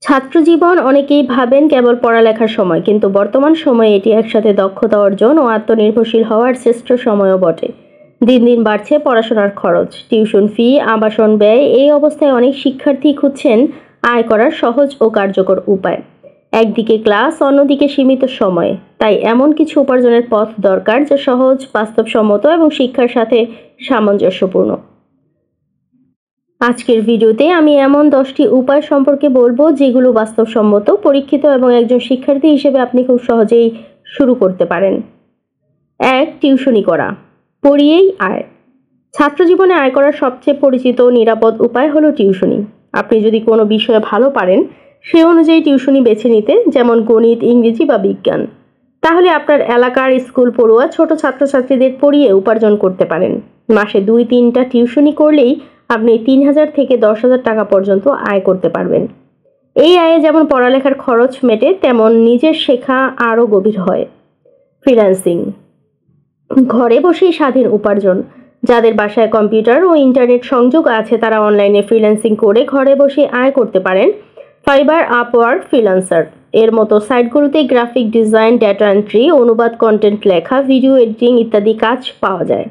ছাত্রজীবন অনেকেই ভাবেন কেবল পড়ালেখার সময়, কিন্তু বর্তমান সময়ে এটি একসাথে দক্ষতা অর্জন ও আত্মনির্ভরশীল হওয়ার শ্রেষ্ঠ সময়ও বটে। দিন দিন বাড়ছে পড়াশোনার খরচ, টিউশন ফি, আবাসন ব্যয়। এই অবস্থায় অনেক শিক্ষার্থী খুঁজছেন আয় করার সহজ ও কার্যকর উপায়। একদিকে ক্লাস, অন্যদিকে সীমিত সময়। তাই এমন কিছু উপার্জনের পথ দরকার যা সহজ, বাস্তবসম্মত এবং শিক্ষার সাথে সামঞ্জস্যপূর্ণ। আজকের ভিডিওতে আমি এমন 10টি উপায় সম্পর্কে বলবো যেগুলো বাস্তবসম্মত, পরীক্ষিত এবং একজন শিক্ষার্থী হিসেবে আপনি খুব সহজেই শুরু করতে পারেন। 1. টিউশনি করা। পড়িয়েই আয়। ছাত্রজীবনে আয় করার সবচেয়ে পরিচিত ও নিরাপদ উপায় হলো টিউশনি। আপনি যদি কোনো বিষয়ে ভালো পারেন, সে অনুযায়ী টিউশনি বেছে নিতে, যেমন গণিত, ইংরেজি বা বিজ্ঞান, তাহলে আপনার এলাকার স্কুল পড়ুয়া ছোট ছাত্রছাত্রীদের পড়িয়ে উপার্জন করতে পারেন। মাসে 2-3টা টিউশনি করলেই আপনি 3,000 থেকে 10,000 টাকা পর্যন্ত আয় করতে পারবেন। এই আয়ে যেমন পড়ালেখার খরচ মেটে, তেমন নিজের শেখা আরও গভীর হয়। ফ্রিল্যান্সিং। ঘরে বসেই স্বাধীন উপার্জন। যাদের বাসায় কম্পিউটার ও ইন্টারনেট সংযোগ আছে, তারা অনলাইনে ফ্রিল্যান্সিং করে ঘরে বসে আয় করতে পারেন। ফাইবার, আপওয়ার্ক, ফ্রিল্যান্সার এর মতো সাইটগুলোতে গ্রাফিক ডিজাইন, ডেটা এন্ট্রি, অনুবাদ, কন্টেন্ট লেখা, ভিডিও এডিটিং ইত্যাদি কাজ পাওয়া যায়।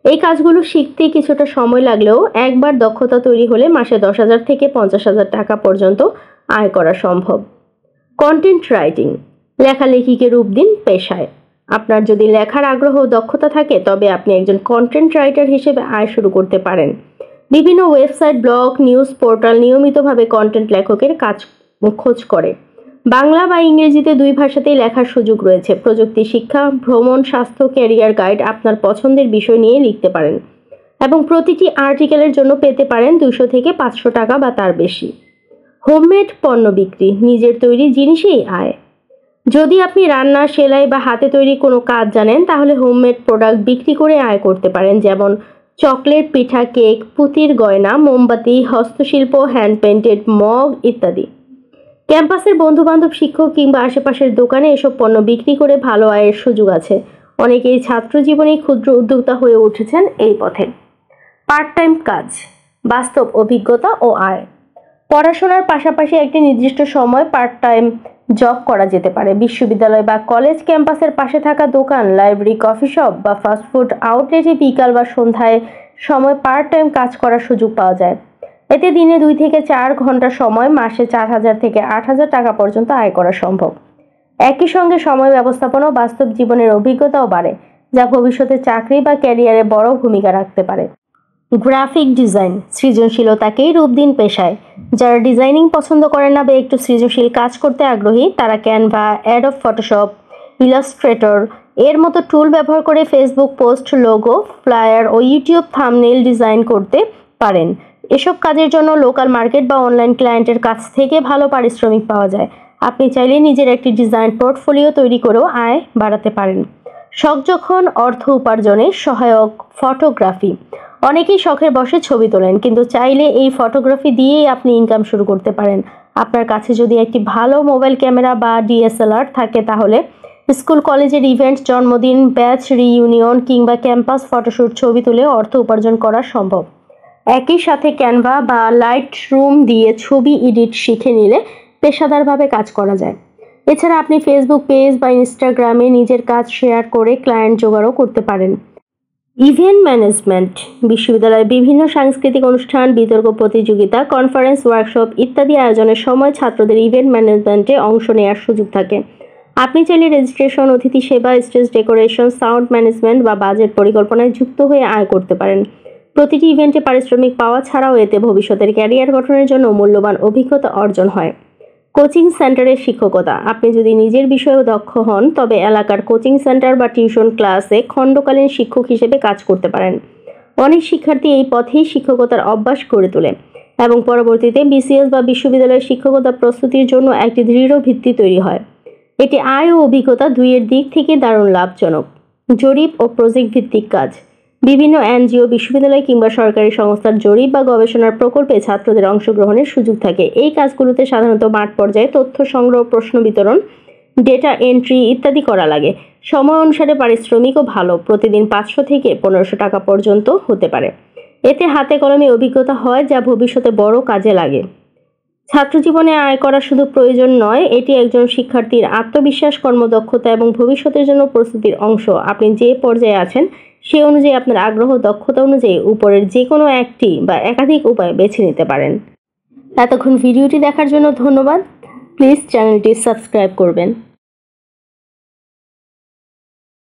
এই কাজগুলো শিখতে কিছুটা সময় লাগলেও একবার দক্ষতা তৈরি হলে মাসে 10,000 থেকে 50,000 টাকা পর্যন্ত আয় করা সম্ভব। Content writing. লেখালেখিকে রূপ দিন পেশায়। আপনার যদি লেখার আগ্রহ ও দক্ষতা থাকে, তবে আপনি একজন কন্টেন্ট রাইটার হিসেবে আয় শুরু করতে পারেন। বিভিন্ন ওয়েবসাইট, ব্লগ, নিউজ পোর্টাল নিয়মিতভাবে কন্টেন্ট লেখকের কাজ খোঁজ করে। বাংলা বা ইংরেজিতে 2 ভাষাতেই লেখার সুযোগ রয়েছে। প্রযুক্তি, শিক্ষা, ভ্রমণ, স্বাস্থ্য, ক্যারিয়ার গাইড, আপনার পছন্দের বিষয় নিয়ে লিখতে পারেন এবং প্রতিটি আর্টিকেলের জন্য পেতে পারেন 200 থেকে 500 টাকা বা তার বেশি। হোমমেড পণ্য বিক্রি। নিজের তৈরি জিনিসেই আয়। যদি আপনি রান্না, সেলাই বা হাতে তৈরি কোনো কাজ জানেন, তাহলে হোমমেড প্রোডাক্ট বিক্রি করে আয় করতে পারেন, যেমন চকলেট, পিঠা, কেক, পুঁতির গয়না, মোমবাতি, হস্তশিল্প, হ্যান্ড পেইন্টেড মগ ইত্যাদি। ক্যাম্পাসের বন্ধুবান্ধব, শিক্ষক কিংবা আশেপাশের দোকানে এসব পণ্য বিক্রি করে ভালো আয়ের সুযোগ আছে। অনেকেই ছাত্র জীবনেই ক্ষুদ্র উদ্যোক্তা হয়ে উঠেছেন এই পথে। পার্ট টাইম কাজ। বাস্তব অভিজ্ঞতা ও আয়। পড়াশোনার পাশাপাশি একটি নির্দিষ্ট সময় পার্ট টাইম জব করা যেতে পারে। বিশ্ববিদ্যালয় বা কলেজ ক্যাম্পাসের পাশে থাকা দোকান, লাইব্রেরি, কফি শপ বা ফাস্টফুড আউটলেটে বিকাল বা সন্ধ্যায় সময় পার্ট টাইম কাজ করার সুযোগ পাওয়া যায়। এতে দিনে 2 থেকে 4 ঘন্টা সময়, মাসে 4,000 থেকে 8,000 টাকা পর্যন্ত আয় করা সম্ভব। একই সঙ্গে সময় ব্যবস্থাপনা ও বাস্তব জীবনের অভিজ্ঞতাও বাড়ে, যা ভবিষ্যতে চাকরি বা ক্যারিয়ারে বড় ভূমিকা রাখতে পারে। Graphic design. সৃজনশীলতাকেই রূপ দিন পেশায়। যারা ডিজাইনিং পছন্দ করেন না বা একটু সৃজনশীল কাজ করতে আগ্রহী, তারা ক্যানভা, অ্যাডোব ফটোশপ, ইলাস্ট্রেটর এর মতো টুল ব্যবহার করে ফেসবুক পোস্ট, লোগো, ফ্লায়ার ও ইউটিউব থাম্বনেইল ডিজাইন করতে পারেন। এসব কাজের জন্য লোকাল মার্কেট বা অনলাইন ক্লায়েন্টের কাছ থেকে ভালো পারিশ্রমিক পাওয়া যায়। আপনি চাইলে নিজের একটি ডিজাইন পোর্টফোলিও তৈরি করেও আয় বাড়াতে পারেন। শখ যখন অর্থ উপার্জনে সহায়ক। ফটোগ্রাফি। অনেকেই শখের বশে ছবি তোলেন, কিন্তু চাইলে এই ফটোগ্রাফি দিয়েই আপনি ইনকাম শুরু করতে পারেন। আপনার কাছে যদি একটি ভালো মোবাইল ক্যামেরা বা ডিএসএলআর থাকে, তাহলে স্কুল কলেজের ইভেন্ট, জন্মদিন, ব্যাচ রিইউনিয়ন কিংবা ক্যাম্পাস ফটোশ্যুট ছবি তুলে অর্থ উপার্জন করা সম্ভব। একই সাথে ক্যানভা বা লাইট রুম দিয়ে ছবি এডিট শিখে নিলে পেশাদারভাবে কাজ করা যায়। এছাড়া আপনি ফেসবুক পেজ বা ইনস্টাগ্রামে নিজের কাজ শেয়ার করে ক্লায়েন্ট জোগাড়ও করতে পারেন। Event management. বিশ্ববিদ্যালয়ে বিভিন্ন সাংস্কৃতিক অনুষ্ঠান, বিতর্ক প্রতিযোগিতা, কনফারেন্স, ওয়ার্কশপ ইত্যাদি আয়োজনের সময় ছাত্রদের ইভেন্ট ম্যানেজমেন্টে অংশ নেওয়ার সুযোগ থাকে। আপনি চাইলে রেজিস্ট্রেশন, অতিথি সেবা, স্টেজ ডেকোরেশন, সাউন্ড ম্যানেজমেন্ট বা বাজেট পরিকল্পনায় যুক্ত হয়ে আয় করতে পারেন। প্রতিটি ইভেন্টে পারিশ্রমিক পাওয়া ছাড়াও এতে ভবিষ্যতের ক্যারিয়ার গঠনের জন্য মূল্যবান অভিজ্ঞতা অর্জন হয়। কোচিং সেন্টারের শিক্ষকতা। আপনি যদি নিজের বিষয়েও দক্ষ হন, তবে এলাকার কোচিং সেন্টার বা টিউশন ক্লাসে খণ্ডকালীন শিক্ষক হিসেবে কাজ করতে পারেন। অনেক শিক্ষার্থী এই পথেই শিক্ষকতার অভ্যাস গড়ে তোলে এবং পরবর্তীতে বিসিএস বা বিশ্ববিদ্যালয়ের শিক্ষকতা প্রস্তুতির জন্য একটি দৃঢ় ভিত্তি তৈরি হয়। এটি আয় ও অভিজ্ঞতা দুইয়ের দিক থেকে দারুণ লাভজনক। জরিপ ও প্রজেক্ট ভিত্তিক কাজ। বিভিন্ন এনজিও, বিশ্ববিদ্যালয় কিংবা সরকারি সংস্থার জরিপ বা গবেষণার প্রকল্পে ছাত্রদের অংশগ্রহণের সুযোগ থাকে। এই কাজগুলোতে সাধারণত মাঠ পর্যায়ে তথ্য সংগ্রহ, প্রশ্ন বিতরণ, ডেটা এন্ট্রি ইত্যাদি করা লাগে। সময় অনুসারে পারিশ্রমিকও ভালো, প্রতিদিন 500 থেকে 1500 টাকা পর্যন্ত হতে পারে। এতে হাতে কলমে অভিজ্ঞতা হয়, যা ভবিষ্যতে বড় কাজে লাগে। ছাত্র জীবনে আয় করা শুধু প্রয়োজন নয়, এটি একজন শিক্ষার্থীর আত্মবিশ্বাস, কর্মদক্ষতা এবং ভবিষ্যতের জন্য প্রস্তুতির অংশ। আপনি যে পর্যায়ে আছেন সে অনুযায়ী আপনার আগ্রহ, দক্ষতা অনুযায়ী উপরের যে কোনো একটি বা একাধিক উপায় বেছে নিতে পারেন। এতক্ষণ ভিডিওটি দেখার জন্য ধন্যবাদ। প্লিজ চ্যানেলটি সাবস্ক্রাইব করবেন।